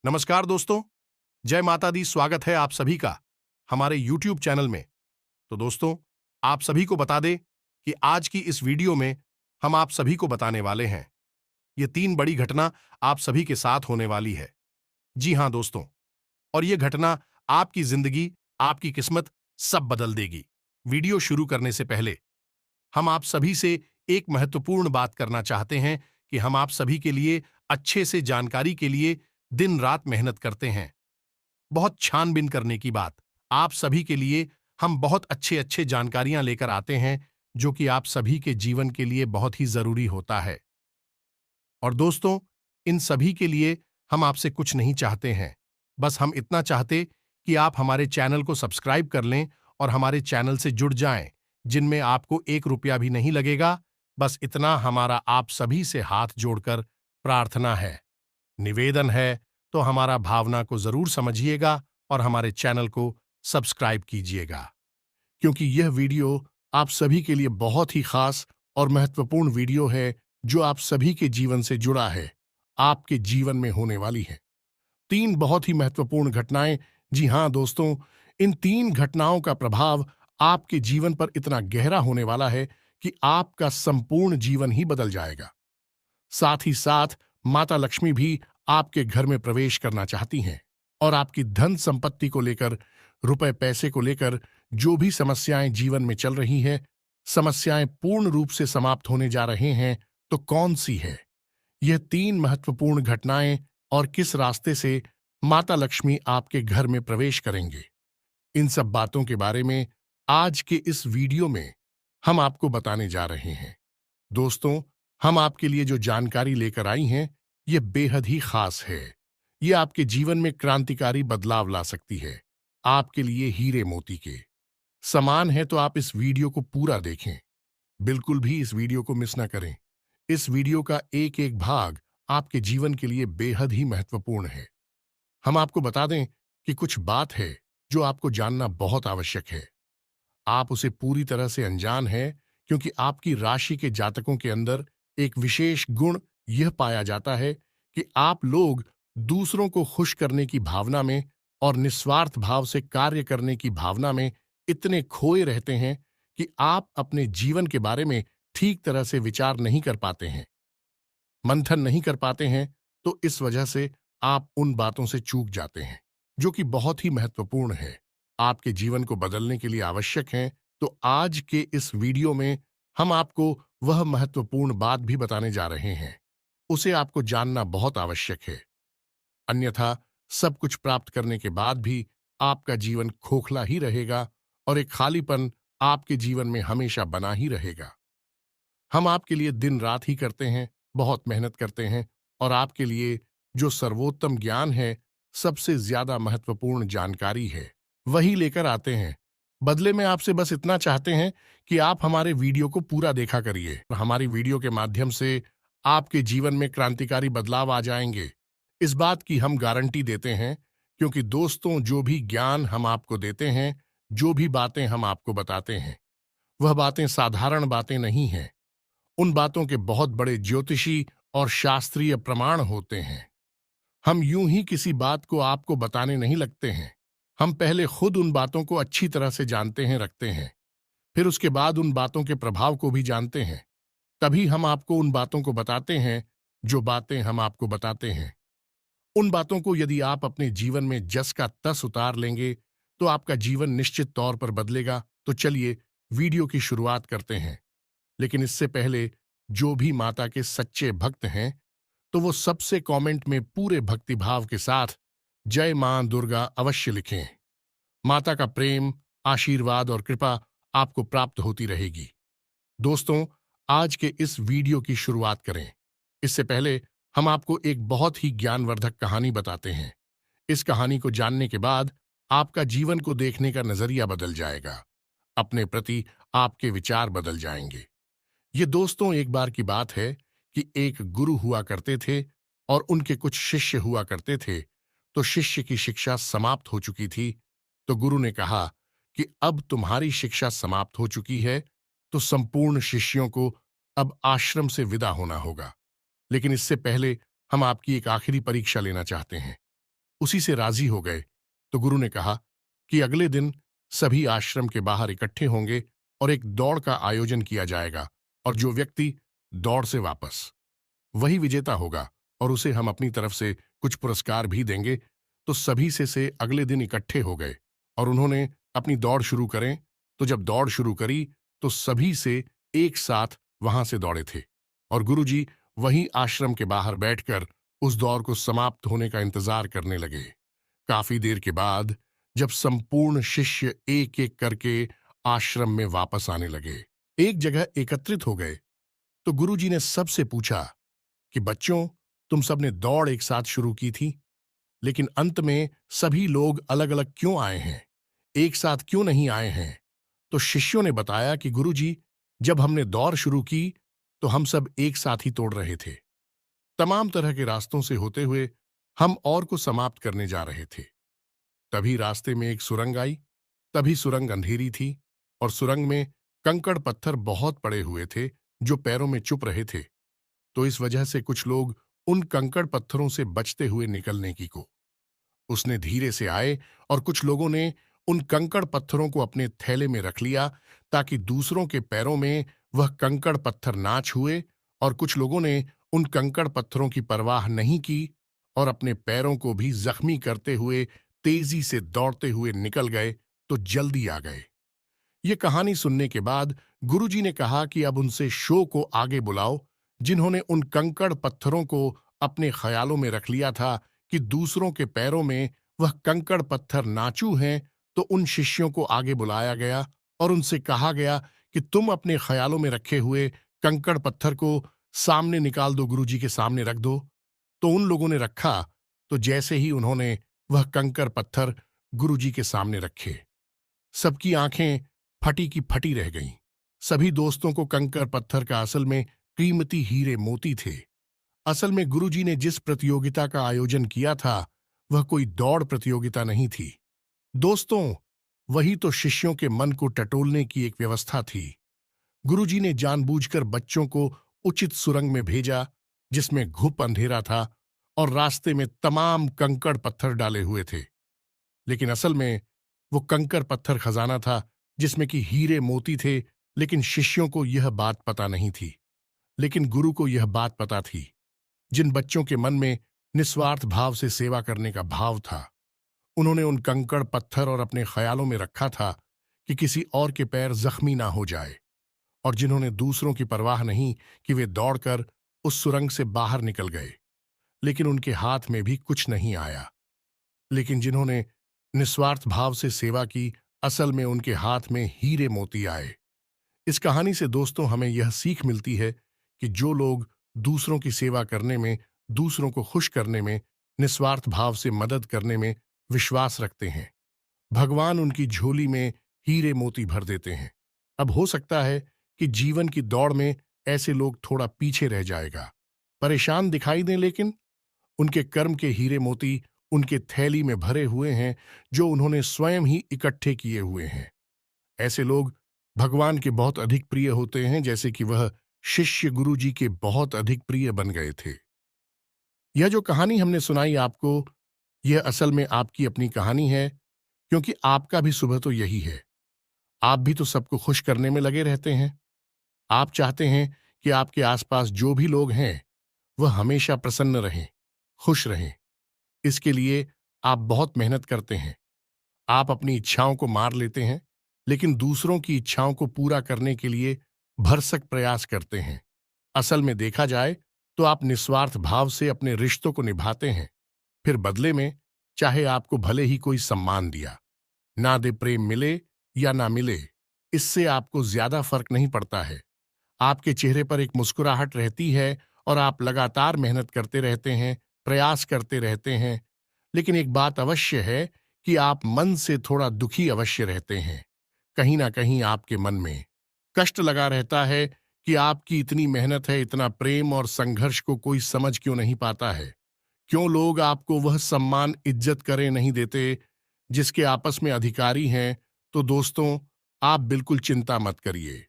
नमस्कार दोस्तों, जय माता दी। स्वागत है आप सभी का हमारे YouTube चैनल में। तो दोस्तों, आप सभी को बता दें कि आज की इस वीडियो में हम आप सभी को बताने वाले हैं, ये 3 बड़ी घटना आप सभी के साथ होने वाली है। जी हां दोस्तों, और ये घटना आपकी जिंदगी, आपकी किस्मत सब बदल देगी। वीडियो शुरू करने से पहले हम आप सभी से एक महत्वपूर्ण बात करना चाहते हैं कि हम आप सभी के लिए अच्छे से जानकारी के लिए दिन रात मेहनत करते हैं। बहुत छानबीन करने की बात, आप सभी के लिए हम बहुत अच्छे अच्छे जानकारियां लेकर आते हैं जो कि आप सभी के जीवन के लिए बहुत ही जरूरी होता है। और दोस्तों, इन सभी के लिए हम आपसे कुछ नहीं चाहते हैं, बस हम इतना चाहते कि आप हमारे चैनल को सब्सक्राइब कर लें और हमारे चैनल से जुड़ जाएं, जिनमें आपको 1 रुपया भी नहीं लगेगा। बस इतना हमारा आप सभी से हाथ जोड़कर प्रार्थना है, निवेदन है। तो हमारा भावना को जरूर समझिएगा और हमारे चैनल को सब्सक्राइब कीजिएगा, क्योंकि यह वीडियो आप सभी के लिए बहुत ही खास और महत्वपूर्ण वीडियो है जो आप सभी के जीवन से जुड़ा है, आपके जीवन में होने वाली है। 3 बहुत ही महत्वपूर्ण घटनाएं। जी हां दोस्तों, इन 3 घटनाओं का प्रभाव आपके जीवन पर इतना गहरा होने वाला है कि आपका संपूर्ण जीवन ही बदल जाएगा। साथ ही साथ माता लक्ष्मी भी आपके घर में प्रवेश करना चाहती हैं और आपकी धन संपत्ति को लेकर, रुपए पैसे को लेकर जो भी समस्याएं जीवन में चल रही हैं, समस्याएं पूर्ण रूप से समाप्त होने जा रहे हैं। तो कौन सी है यह 3 महत्वपूर्ण घटनाएं और किस रास्ते से माता लक्ष्मी आपके घर में प्रवेश करेंगे? इन सब बातों के बारे में आज के इस वीडियो में हम आपको बताने जा रहे हैं। दोस्तों, हम आपके लिए जो जानकारी लेकर आई हैं, ये बेहद ही खास है। ये आपके जीवन में क्रांतिकारी बदलाव ला सकती है, आपके लिए हीरे मोती के समान है। तो आप इस वीडियो को पूरा देखें, बिल्कुल भी इस वीडियो को मिस ना करें। इस वीडियो का एक एक भाग आपके जीवन के लिए बेहद ही महत्वपूर्ण है। हम आपको बता दें कि कुछ बात है जो आपको जानना बहुत आवश्यक है। आप उसे पूरी तरह से अनजान हैं, क्योंकि आपकी राशि के जातकों के अंदर एक विशेष गुण यह पाया जाता है कि आप लोग दूसरों को खुश करने की भावना में और निस्वार्थ भाव से कार्य करने की भावना में इतने खोए रहते हैं कि आप अपने जीवन के बारे में ठीक तरह से विचार नहीं कर पाते हैं, मंथन नहीं कर पाते हैं। तो इस वजह से आप उन बातों से चूक जाते हैं जो कि बहुत ही महत्वपूर्ण है, आपके जीवन को बदलने के लिए आवश्यक हैं। तो आज के इस वीडियो में हम आपको वह महत्वपूर्ण बात भी बताने जा रहे हैं, उसे आपको जानना बहुत आवश्यक है। अन्यथा सब कुछ प्राप्त करने के बाद भी आपका जीवन खोखला ही रहेगा और एक खालीपन आपके जीवन में हमेशा बना ही रहेगा। हम आपके लिए दिन रात ही करते हैं, बहुत मेहनत करते हैं और आपके लिए जो सर्वोत्तम ज्ञान है, सबसे ज्यादा महत्वपूर्ण जानकारी है, वही लेकर आते हैं। बदले में आपसे बस इतना चाहते हैं कि आप हमारे वीडियो को पूरा देखा करिए। हमारी वीडियो के माध्यम से आपके जीवन में क्रांतिकारी बदलाव आ जाएंगे, इस बात की हम गारंटी देते हैं। क्योंकि दोस्तों, जो भी ज्ञान हम आपको देते हैं, जो भी बातें हम आपको बताते हैं, वह बातें साधारण बातें नहीं हैं। उन बातों के बहुत बड़े ज्योतिषी और शास्त्रीय प्रमाण होते हैं। हम यूं ही किसी बात को आपको बताने नहीं लगते हैं। हम पहले खुद उन बातों को अच्छी तरह से जानते हैं, रखते हैं, फिर उसके बाद उन बातों के प्रभाव को भी जानते हैं। तभी हम आपको उन बातों को बताते हैं जो बातें हम आपको बताते हैं। उन बातों को यदि आप अपने जीवन में जस का तस उतार लेंगे तो आपका जीवन निश्चित तौर पर बदलेगा। तो चलिए वीडियो की शुरुआत करते हैं। लेकिन इससे पहले, जो भी माता के सच्चे भक्त हैं, तो वो सबसे कमेंट में पूरे भक्तिभाव के साथ जय मां दुर्गा अवश्य लिखें। माता का प्रेम, आशीर्वाद और कृपा आपको प्राप्त होती रहेगी। दोस्तों, आज के इस वीडियो की शुरुआत करें इससे पहले हम आपको एक बहुत ही ज्ञानवर्धक कहानी बताते हैं। इस कहानी को जानने के बाद आपका जीवन को देखने का नजरिया बदल जाएगा, अपने प्रति आपके विचार बदल जाएंगे। ये दोस्तों, एक बार की बात है कि एक गुरु हुआ करते थे और उनके कुछ शिष्य हुआ करते थे। तो शिष्य की शिक्षा समाप्त हो चुकी थी। तो गुरु ने कहा कि अब तुम्हारी शिक्षा समाप्त हो चुकी है, तो संपूर्ण शिष्यों को अब आश्रम से विदा होना होगा। लेकिन इससे पहले हम आपकी एक आखिरी परीक्षा लेना चाहते हैं। उसी से राजी हो गए। तो गुरु ने कहा कि अगले दिन सभी आश्रम के बाहर इकट्ठे होंगे और एक दौड़ का आयोजन किया जाएगा, और जो व्यक्ति दौड़ से वापस, वही विजेता होगा, और उसे हम अपनी तरफ से कुछ पुरस्कार भी देंगे। तो सभी से अगले दिन इकट्ठे हो गए और उन्होंने अपनी दौड़ शुरू करें। तो जब दौड़ शुरू करी तो सभी से एक साथ वहां से दौड़े थे, और गुरुजी वहीं आश्रम के बाहर बैठकर उस दौड़ को समाप्त होने का इंतजार करने लगे। काफी देर के बाद जब संपूर्ण शिष्य एक एक करके आश्रम में वापस आने लगे, एक जगह एकत्रित हो गए, तो गुरुजी ने सबसे पूछा कि बच्चों, तुम सबने दौड़ एक साथ शुरू की थी, लेकिन अंत में सभी लोग अलग अलग क्यों आए हैं, एक साथ क्यों नहीं आए हैं? तो शिष्यों ने बताया कि गुरुजी, जब हमने दौड़ शुरू की तो हम सब एक साथ ही तोड़ रहे थे। तमाम तरह के रास्तों से होते हुए हम और को समाप्त करने जा रहे थे। तभी रास्ते में एक सुरंग आई। तभी सुरंग अंधेरी थी और सुरंग में कंकड़ पत्थर बहुत पड़े हुए थे जो पैरों में चुप रहे थे। तो इस वजह से कुछ लोग उन कंकड़ पत्थरों से बचते हुए निकलने की को उसने धीरे से आए, और कुछ लोगों ने उन कंकड़ पत्थरों को अपने थैले में रख लिया ताकि दूसरों के पैरों में वह कंकड़ पत्थर ना छुए, और कुछ लोगों ने उन कंकड़ पत्थरों की परवाह नहीं की और अपने पैरों को भी जख्मी करते हुए तेजी से दौड़ते हुए निकल गए, तो जल्दी आ गए। ये कहानी सुनने के बाद गुरुजी ने कहा कि अब उनसे शो को आगे बुलाओ, जिन्होंने उन कंकड़ पत्थरों को अपने ख्यालों में रख लिया था कि दूसरों के पैरों में वह कंकड़ पत्थर नाचू हैं। तो उन शिष्यों को आगे बुलाया गया और उनसे कहा गया कि तुम अपने ख्यालों में रखे हुए कंकड़ पत्थर को सामने निकाल दो, गुरुजी के सामने रख दो। तो उन लोगों ने रखा। तो जैसे ही उन्होंने वह कंकड़ पत्थर गुरुजी के सामने रखे, सबकी आंखें फटी की फटी रह गईं। सभी दोस्तों को कंकड़ पत्थर का असल में कीमती हीरे मोती थे। असल में गुरुजी ने जिस प्रतियोगिता का आयोजन किया था वह कोई दौड़ प्रतियोगिता नहीं थी दोस्तों, वही तो शिष्यों के मन को टटोलने की एक व्यवस्था थी। गुरुजी ने जानबूझकर बच्चों को उचित सुरंग में भेजा जिसमें घुप अंधेरा था और रास्ते में तमाम कंकड़ पत्थर डाले हुए थे। लेकिन असल में वो कंकर पत्थर खजाना था जिसमें कि हीरे मोती थे। लेकिन शिष्यों को यह बात पता नहीं थी, लेकिन गुरु को यह बात पता थी। जिन बच्चों के मन में निस्वार्थ भाव से सेवा करने का भाव था, उन्होंने उन कंकड़ पत्थर और अपने ख्यालों में रखा था कि किसी और के पैर जख्मी ना हो जाए, और जिन्होंने दूसरों की परवाह नहीं कि वे दौड़कर उस सुरंग से बाहर निकल गए, लेकिन उनके हाथ में भी कुछ नहीं आया। लेकिन जिन्होंने निस्वार्थ भाव से सेवा की, असल में उनके हाथ में हीरे मोती आए। इस कहानी से दोस्तों हमें यह सीख मिलती है कि जो लोग दूसरों की सेवा करने में, दूसरों को खुश करने में, निस्वार्थ भाव से मदद करने में विश्वास रखते हैं, भगवान उनकी झोली में हीरे मोती भर देते हैं। अब हो सकता है कि जीवन की दौड़ में ऐसे लोग थोड़ा पीछे रह जाएगा, परेशान दिखाई दें, लेकिन उनके कर्म के हीरे मोती उनके थैली में भरे हुए हैं जो उन्होंने स्वयं ही इकट्ठे किए हुए हैं। ऐसे लोग भगवान के बहुत अधिक प्रिय होते हैं, जैसे कि वह शिष्य गुरु जी के बहुत अधिक प्रिय बन गए थे। यह जो कहानी हमने सुनाई आपको, यह असल में आपकी अपनी कहानी है, क्योंकि आपका भी सुबह तो यही है। आप भी तो सबको खुश करने में लगे रहते हैं। आप चाहते हैं कि आपके आसपास जो भी लोग हैं वह हमेशा प्रसन्न रहें, खुश रहें। इसके लिए आप बहुत मेहनत करते हैं। आप अपनी इच्छाओं को मार लेते हैं, लेकिन दूसरों की इच्छाओं को पूरा करने के लिए भरसक प्रयास करते हैं। असल में देखा जाए तो आप निस्वार्थ भाव से अपने रिश्तों को निभाते हैं। फिर बदले में चाहे आपको भले ही कोई सम्मान दिया ना दे, प्रेम मिले या ना मिले, इससे आपको ज्यादा फर्क नहीं पड़ता है। आपके चेहरे पर एक मुस्कुराहट रहती है और आप लगातार मेहनत करते रहते हैं, प्रयास करते रहते हैं। लेकिन एक बात अवश्य है कि आप मन से थोड़ा दुखी अवश्य रहते हैं। कहीं ना कहीं आपके मन में कष्ट लगा रहता है कि आपकी इतनी मेहनत है, इतना प्रेम और संघर्ष को कोई समझ क्यों नहीं पाता है। क्यों लोग आपको वह सम्मान, इज्जत करें नहीं देते जिसके आपस में अधिकारी हैं। तो दोस्तों, आप बिल्कुल चिंता मत करिए।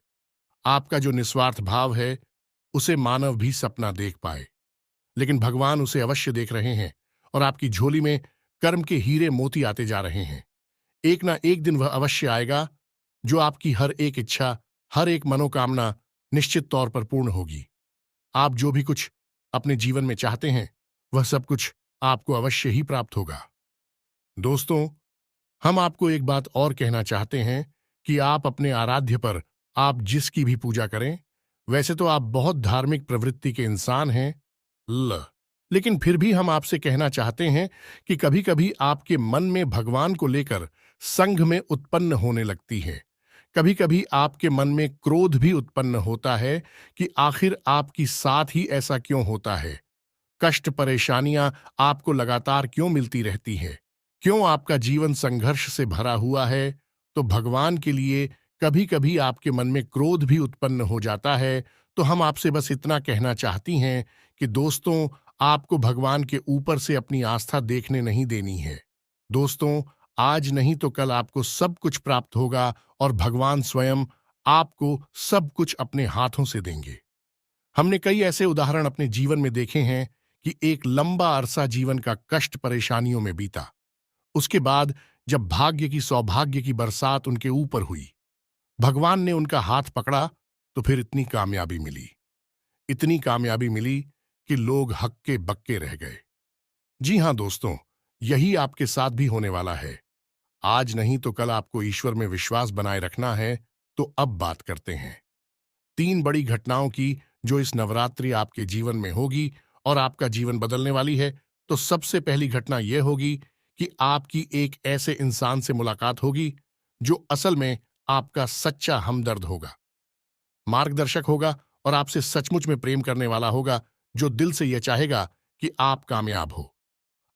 आपका जो निस्वार्थ भाव है उसे मानव भी सपना देख पाए, लेकिन भगवान उसे अवश्य देख रहे हैं और आपकी झोली में कर्म के हीरे मोती आते जा रहे हैं। एक ना एक दिन वह अवश्य आएगा जो आपकी हर एक इच्छा, हर एक मनोकामना निश्चित तौर पर पूर्ण होगी। आप जो भी कुछ अपने जीवन में चाहते हैं, वह सब कुछ आपको अवश्य ही प्राप्त होगा। दोस्तों, हम आपको एक बात और कहना चाहते हैं कि आप अपने आराध्य पर आप जिसकी भी पूजा करें, वैसे तो आप बहुत धार्मिक प्रवृत्ति के इंसान हैं, लेकिन फिर भी हम आपसे कहना चाहते हैं कि कभी-कभी आपके मन में भगवान को लेकर संघ में उत्पन्न होने लगती है। कभी-कभी आपके मन में क्रोध भी उत्पन्न होता है कि आखिर आपकी साथ ही ऐसा क्यों होता है? कष्ट परेशानियां आपको लगातार क्यों मिलती रहती है? क्यों आपका जीवन संघर्ष से भरा हुआ है? तो भगवान के लिए कभी-कभी आपके मन में क्रोध भी उत्पन्न हो जाता है। तो हम आपसे बस इतना कहना चाहती हैं कि दोस्तों, आपको भगवान के ऊपर से अपनी आस्था देखने नहीं देनी है। दोस्तों, आज नहीं तो कल आपको सब कुछ प्राप्त होगा और भगवान स्वयं आपको सब कुछ अपने हाथों से देंगे। हमने कई ऐसे उदाहरण अपने जीवन में देखे हैं कि एक लंबा अरसा जीवन का कष्ट परेशानियों में बीता। उसके बाद जब भाग्य की सौभाग्य की बरसात उनके ऊपर हुई, भगवान ने उनका हाथ पकड़ा, तो फिर इतनी कामयाबी मिली कि लोग हक्के बक्के रह गए। जी हां दोस्तों, यही आपके साथ भी होने वाला है। आज नहीं तो कल आपको ईश्वर में विश्वास बनाए रखना है। तो अब बात करते हैं 3 बड़ी घटनाओं की जो इस नवरात्रि आपके जीवन में होगी और आपका जीवन बदलने वाली है। तो सबसे पहली घटना यह होगी कि आपकी एक ऐसे इंसान से मुलाकात होगी जो असल में आपका सच्चा हमदर्द होगा, मार्गदर्शक होगा और आपसे सचमुच में प्रेम करने वाला होगा, जो दिल से यह चाहेगा कि आप कामयाब हो,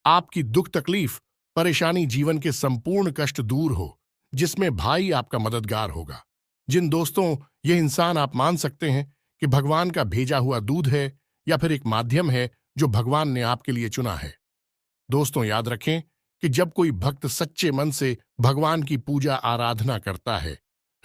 आपकी दुख तकलीफ परेशानी जीवन के संपूर्ण कष्ट दूर हो, जिसमें भाई आपका मददगार होगा। जिन दोस्तों, यह इंसान आप मान सकते हैं कि भगवान का भेजा हुआ दूध है या फिर एक माध्यम है जो भगवान ने आपके लिए चुना है। दोस्तों, याद रखें कि जब कोई भक्त सच्चे मन से भगवान की पूजा आराधना करता है,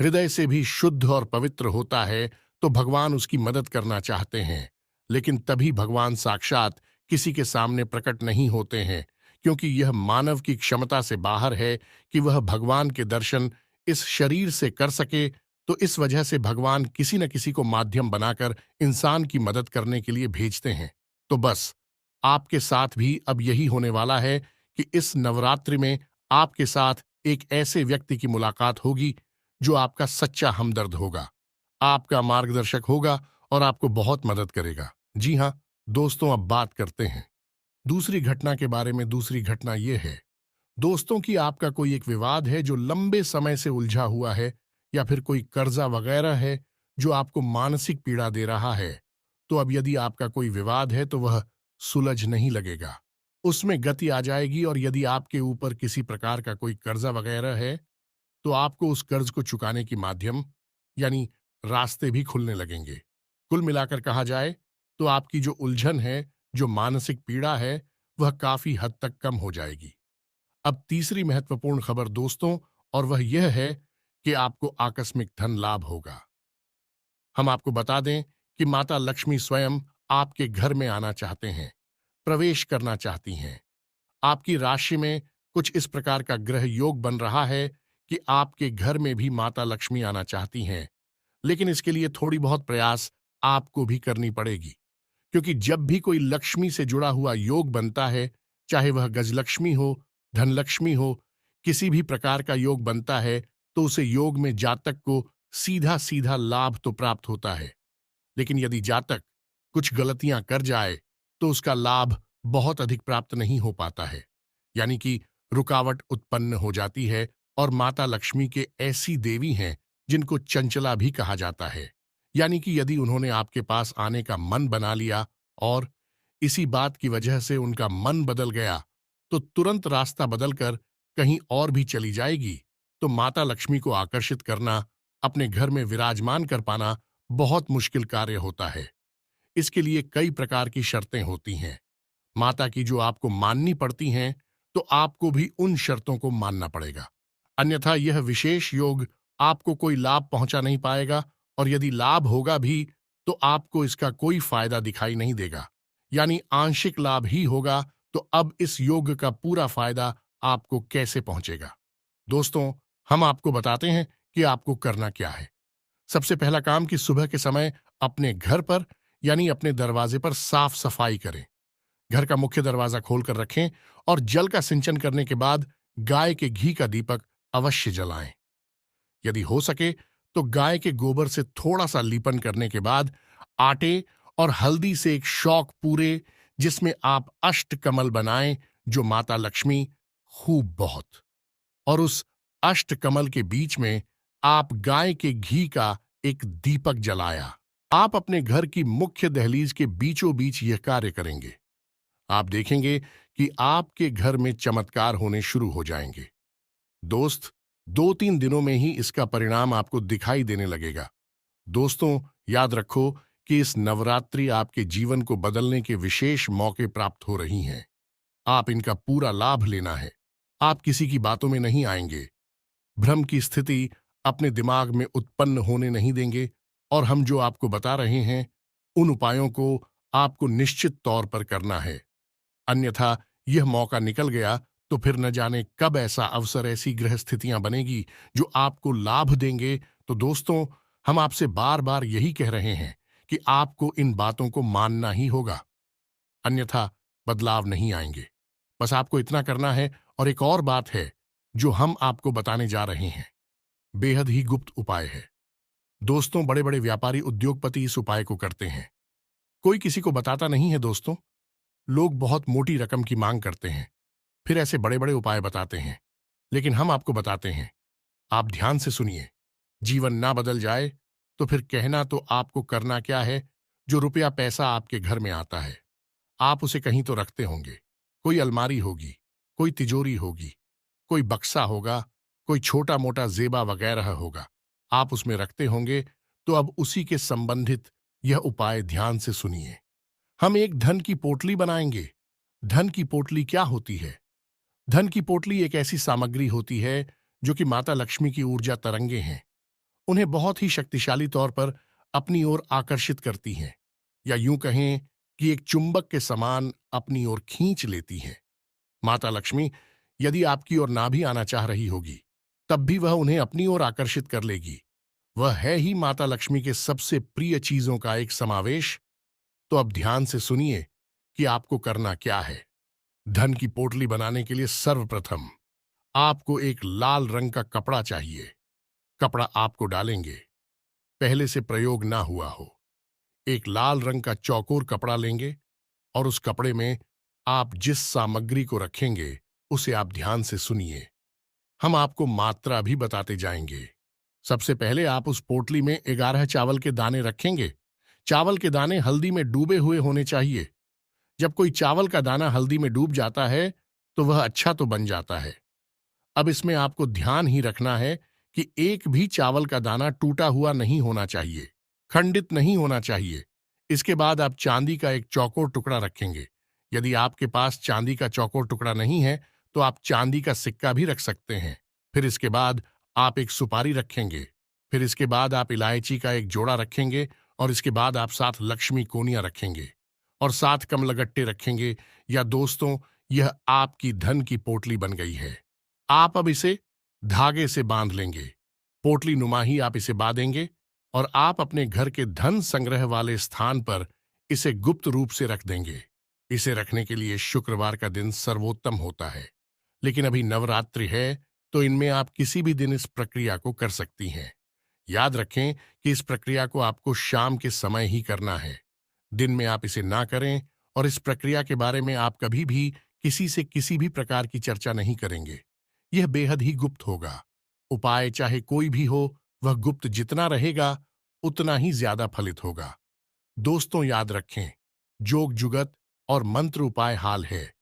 हृदय से भी शुद्ध और पवित्र होता है, तो भगवान उसकी मदद करना चाहते हैं। लेकिन तभी भगवान साक्षात किसी के सामने प्रकट नहीं होते हैं, क्योंकि यह मानव की क्षमता से बाहर है कि वह भगवान के दर्शन इस शरीर से कर सके। तो इस वजह से भगवान किसी न किसी को माध्यम बनाकर इंसान की मदद करने के लिए भेजते हैं। तो बस आपके साथ भी अब यही होने वाला है कि इस नवरात्रि में आपके साथ एक ऐसे व्यक्ति की मुलाकात होगी जो आपका सच्चा हमदर्द होगा, आपका मार्गदर्शक होगा और आपको बहुत मदद करेगा। जी हाँ दोस्तों, अब बात करते हैं दूसरी घटना के बारे में। दूसरी घटना यह है दोस्तों कि आपका कोई एक विवाद है जो लंबे समय से उलझा हुआ है, या फिर कोई कर्जा वगैरह है जो आपको मानसिक पीड़ा दे रहा है। तो अब यदि आपका कोई विवाद है तो वह सुलझ नहीं लगेगा, उसमें गति आ जाएगी। और यदि आपके ऊपर किसी प्रकार का कोई कर्जा वगैरह है, तो आपको उस कर्ज को चुकाने की माध्यम यानी रास्ते भी खुलने लगेंगे। कुल मिलाकर कहा जाए तो आपकी जो उलझन है, जो मानसिक पीड़ा है, वह काफी हद तक कम हो जाएगी। अब तीसरी महत्वपूर्ण खबर दोस्तों, और वह यह है कि आपको आकस्मिक धन लाभ होगा। हम आपको बता दें कि माता लक्ष्मी स्वयं आपके घर में आना चाहते हैं, प्रवेश करना चाहती हैं। आपकी राशि में कुछ इस प्रकार का ग्रह योग बन रहा है कि आपके घर में भी माता लक्ष्मी आना चाहती हैं। लेकिन इसके लिए थोड़ी बहुत प्रयास आपको भी करनी पड़ेगी, क्योंकि जब भी कोई लक्ष्मी से जुड़ा हुआ योग बनता है, चाहे वह गजलक्ष्मी हो, धनलक्ष्मी हो, किसी भी प्रकार का योग बनता है, तो उसे योग में जातक को सीधा सीधा लाभ तो प्राप्त होता है। लेकिन यदि जातक कुछ गलतियां कर जाए तो उसका लाभ बहुत अधिक प्राप्त नहीं हो पाता है, यानी कि रुकावट उत्पन्न हो जाती है। और माता लक्ष्मी के ऐसी देवी हैं जिनको चंचला भी कहा जाता है, यानी कि यदि उन्होंने आपके पास आने का मन बना लिया और इसी बात की वजह से उनका मन बदल गया, तो तुरंत रास्ता बदलकर कहीं और भी चली जाएगी। तो माता लक्ष्मी को आकर्षित करना, अपने घर में विराजमान कर पाना बहुत मुश्किल कार्य होता है। इसके लिए कई प्रकार की शर्तें होती हैं, माता की जो आपको माननी पड़ती हैं, तो आपको भी उन शर्तों को मानना पड़ेगा। अन्यथा यह विशेष योग आपको कोई लाभ पहुंचा नहीं पाएगा, और यदि लाभ होगा भी तो आपको इसका कोई फायदा दिखाई नहीं देगा, यानी आंशिक लाभ ही होगा। तो अब इस योग का पूरा फायदा आपको कैसे पहुंचेगा। दोस्तों, हम आपको बताते हैं कि आपको करना क्या है। सबसे पहला काम कि सुबह के समय अपने घर पर यानी अपने दरवाजे पर साफ सफाई करें। घर का मुख्य दरवाजा खोलकर रखें और जल का सिंचन करने के बाद गाय के घी का दीपक अवश्य जलाएं। यदि हो सके तो गाय के गोबर से थोड़ा सा लीपन करने के बाद आटे और हल्दी से एक शौक पूरे, जिसमें आप अष्टकमल बनाएं जो माता लक्ष्मी खूब बहुत, और उस अष्टकमल के बीच में आप गाय के घी का एक दीपक जलाया। आप अपने घर की मुख्य दहलीज के बीचों बीच यह कार्य करेंगे। आप देखेंगे कि आपके घर में चमत्कार होने शुरू हो जाएंगे। दोस्त, 2-3 दिनों में ही इसका परिणाम आपको दिखाई देने लगेगा। दोस्तों, याद रखो कि इस नवरात्रि आपके जीवन को बदलने के विशेष मौके प्राप्त हो रही हैं। आप इनका पूरा लाभ लेना है। आप किसी की बातों में नहीं आएंगे, भ्रम की स्थिति अपने दिमाग में उत्पन्न होने नहीं देंगे, और हम जो आपको बता रहे हैं उन उपायों को आपको निश्चित तौर पर करना है। अन्यथा यह मौका निकल गया तो फिर न जाने कब ऐसा अवसर, ऐसी ग्रह स्थितियां बनेगी जो आपको लाभ देंगे। तो दोस्तों, हम आपसे बार बार यही कह रहे हैं कि आपको इन बातों को मानना ही होगा, अन्यथा बदलाव नहीं आएंगे। बस आपको इतना करना है। और एक और बात है जो हम आपको बताने जा रहे हैं, बेहद ही गुप्त उपाय है। दोस्तों, बड़े बड़े व्यापारी, उद्योगपति इस उपाय को करते हैं, कोई किसी को बताता नहीं है। दोस्तों, लोग बहुत मोटी रकम की मांग करते हैं, फिर ऐसे बड़े बड़े उपाय बताते हैं, लेकिन हम आपको बताते हैं। आप ध्यान से सुनिए। जीवन ना बदल जाए तो फिर कहना तो आपको करना क्या है। जो रुपया पैसा आपके घर में आता है, आप उसे कहीं तो रखते होंगे। कोई अलमारी होगी, कोई तिजोरी होगी, कोई बक्सा होगा, कोई छोटा मोटा जेबा वगैरह होगा, आप उसमें रखते होंगे। तो अब उसी के संबंधित यह उपाय ध्यान से सुनिए। हम एक धन की पोटली बनाएंगे। धन की पोटली क्या होती है? धन की पोटली एक ऐसी सामग्री होती है जो कि माता लक्ष्मी की ऊर्जा तरंगे हैं। उन्हें बहुत ही शक्तिशाली तौर पर अपनी ओर आकर्षित करती हैं, या यूं कहें कि एक चुंबक के समान अपनी ओर खींच लेती हैं। माता लक्ष्मी यदि आपकी ओर ना भी आना चाह रही होगी, तब भी वह उन्हें अपनी ओर आकर्षित कर लेगी। वह है ही माता लक्ष्मी के सबसे प्रिय चीजों का एक समावेश। तो अब ध्यान से सुनिए कि आपको करना क्या है। धन की पोटली बनाने के लिए सर्वप्रथम आपको एक लाल रंग का कपड़ा चाहिए। कपड़ा आपको डालेंगे, पहले से प्रयोग ना हुआ हो। एक लाल रंग का चौकोर कपड़ा लेंगे और उस कपड़े में आप जिस सामग्री को रखेंगे उसे आप ध्यान से सुनिए। हम आपको मात्रा भी बताते जाएंगे। सबसे पहले आप उस पोटली में 11 चावल के दाने रखेंगे। चावल के दाने हल्दी में डूबे हुए होने चाहिए। जब कोई चावल का दाना हल्दी में डूब जाता है तो वह अच्छा तो बन जाता है। अब इसमें आपको ध्यान ही रखना है कि एक भी चावल का दाना टूटा हुआ नहीं होना चाहिए, खंडित नहीं होना चाहिए। इसके बाद आप चांदी का एक चौकोर टुकड़ा रखेंगे। यदि आपके पास चांदी का चौकोर टुकड़ा नहीं है तो आप चांदी का सिक्का भी रख सकते हैं। फिर इसके बाद आप एक सुपारी रखेंगे। फिर इसके बाद आप इलायची का एक जोड़ा रखेंगे, और इसके बाद आप 7 लक्ष्मी कोनियां रखेंगे और 7 कमलगट्टे रखेंगे। या दोस्तों, यह आपकी धन की पोटली बन गई है। आप अब इसे धागे से बांध लेंगे। पोटली नुमा ही आप इसे बांधेंगे और आप अपने घर के धन संग्रह वाले स्थान पर इसे गुप्त रूप से रख देंगे। इसे रखने के लिए शुक्रवार का दिन सर्वोत्तम होता है, लेकिन अभी नवरात्रि है तो इनमें आप किसी भी दिन इस प्रक्रिया को कर सकती हैं। याद रखें कि इस प्रक्रिया को आपको शाम के समय ही करना है। दिन में आप इसे ना करें, और इस प्रक्रिया के बारे में आप कभी भी किसी से किसी भी प्रकार की चर्चा नहीं करेंगे। यह बेहद ही गुप्त होगा। उपाय चाहे कोई भी हो, वह गुप्त जितना रहेगा उतना ही ज्यादा फलित होगा। दोस्तों, याद रखें, जोग जुगत और मंत्र उपाय हाल है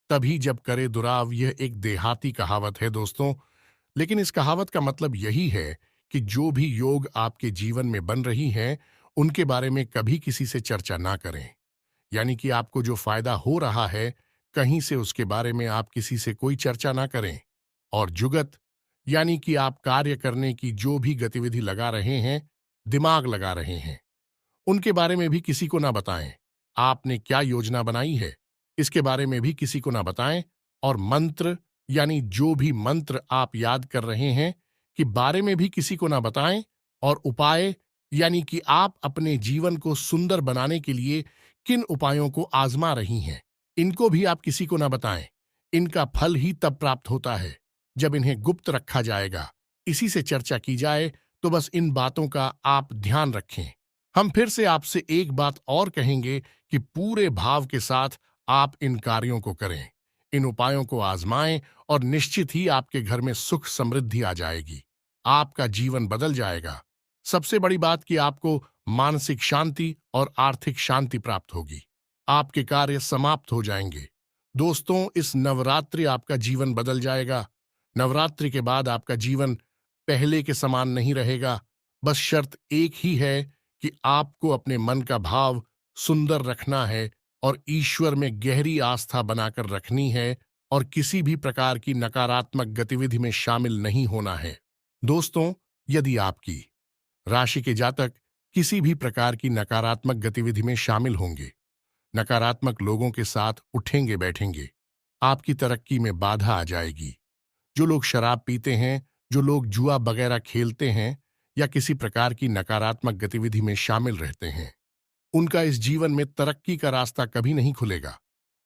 तभी जब करे दुराव, यह एक देहाती कहावत है दोस्तों। लेकिन इस कहावत का मतलब यही है कि जो भी योग आपके जीवन में बन रही हैं उनके बारे में कभी किसी से चर्चा ना करें। यानी कि आपको जो फायदा हो रहा है कहीं से उसके बारे में आप किसी से कोई चर्चा ना करें। और जुगत यानी कि आप कार्य करने की जो भी गतिविधि लगा रहे हैं, दिमाग लगा रहे हैं, उनके बारे में भी किसी को ना बताएं। आपने क्या योजना बनाई है इसके बारे में भी किसी को ना बताएं और मंत्र यानी जो भी मंत्र आप याद कर रहे हैं कि बारे में भी किसी को ना बताएं और उपाय यानी कि आप अपने जीवन को सुंदर बनाने के लिए किन उपायों को आजमा रही हैं इनको भी आप किसी को ना बताएं। इनका फल ही तब प्राप्त होता है जब इन्हें गुप्त रखा जाएगा। इसी से चर्चा की जाए तो बस इन बातों का आप ध्यान रखें। हम फिर से आपसे एक बात और कहेंगे कि पूरे भाव के साथ आप इन कार्यों को करें, इन उपायों को आजमाएं और निश्चित ही आपके घर में सुख समृद्धि आ जाएगी। आपका जीवन बदल जाएगा। सबसे बड़ी बात कि आपको मानसिक शांति और आर्थिक शांति प्राप्त होगी। आपके कार्य समाप्त हो जाएंगे। दोस्तों, इस नवरात्रि आपका जीवन बदल जाएगा। नवरात्रि के बाद आपका जीवन पहले के समान नहीं रहेगा। बस शर्त एक ही है कि आपको अपने मन का भाव सुंदर रखना है और ईश्वर में गहरी आस्था बनाकर रखनी है और किसी भी प्रकार की नकारात्मक गतिविधि में शामिल नहीं होना है। दोस्तों, यदि आपकी राशि के जातक किसी भी प्रकार की नकारात्मक गतिविधि में शामिल होंगे, नकारात्मक लोगों के साथ उठेंगे बैठेंगे, आपकी तरक्की में बाधा आ जाएगी। जो लोग शराब पीते हैं, जो लोग जुआ वगैरह खेलते हैं या किसी प्रकार की नकारात्मक गतिविधि में शामिल रहते हैं, उनका इस जीवन में तरक्की का रास्ता कभी नहीं खुलेगा।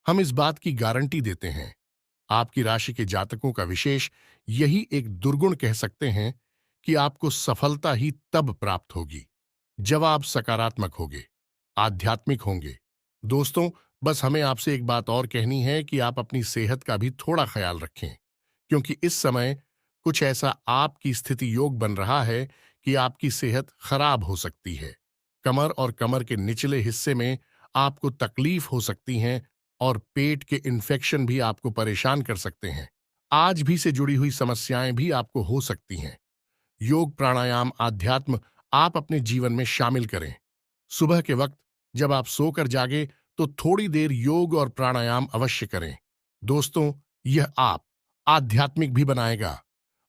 हम इस बात की गारंटी देते हैं। आपकी राशि के जातकों का विशेष यही एक दुर्गुण कह सकते हैं कि आपको सफलता ही तब प्राप्त होगी जब आप सकारात्मक होंगे, आध्यात्मिक होंगे। दोस्तों, बस हमें आपसे एक बात और कहनी है कि आप अपनी सेहत का भी थोड़ा ख्याल रखें, क्योंकि इस समय कुछ ऐसा आपकी स्थिति योग बन रहा है कि आपकी सेहत खराब हो सकती है। कमर और कमर के निचले हिस्से में आपको तकलीफ हो सकती है और पेट के इन्फेक्शन भी आपको परेशान कर सकते हैं। आज भी से जुड़ी हुई समस्याएं भी आपको हो सकती हैं। योग, प्राणायाम, आध्यात्म आप अपने जीवन में शामिल करें। सुबह के वक्त जब आप सोकर जागे तो थोड़ी देर योग और प्राणायाम अवश्य करें। दोस्तों, यह आप आध्यात्मिक भी बनाएगा,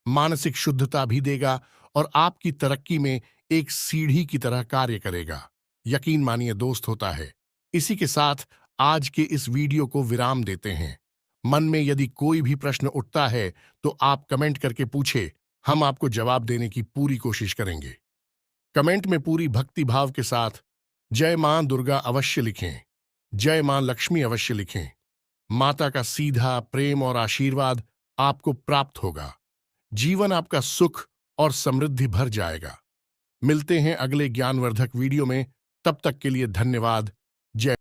मानसिक शुद्धता भी देगा और आपकी तरक्की में एक सीढ़ी की तरह कार्य करेगा। यकीन मानिए दोस्त, होता है। इसी के साथ आज के इस वीडियो को विराम देते हैं। मन में यदि कोई भी प्रश्न उठता है तो आप कमेंट करके पूछे, हम आपको जवाब देने की पूरी कोशिश करेंगे। कमेंट में पूरी भक्ति भाव के साथ जय मां दुर्गा अवश्य लिखें, जय मां लक्ष्मी अवश्य लिखें। माता का सीधा प्रेम और आशीर्वाद आपको प्राप्त होगा। जीवन आपका सुख और समृद्धि भर जाएगा। मिलते हैं अगले ज्ञानवर्धक वीडियो में। तब तक के लिए धन्यवाद। जय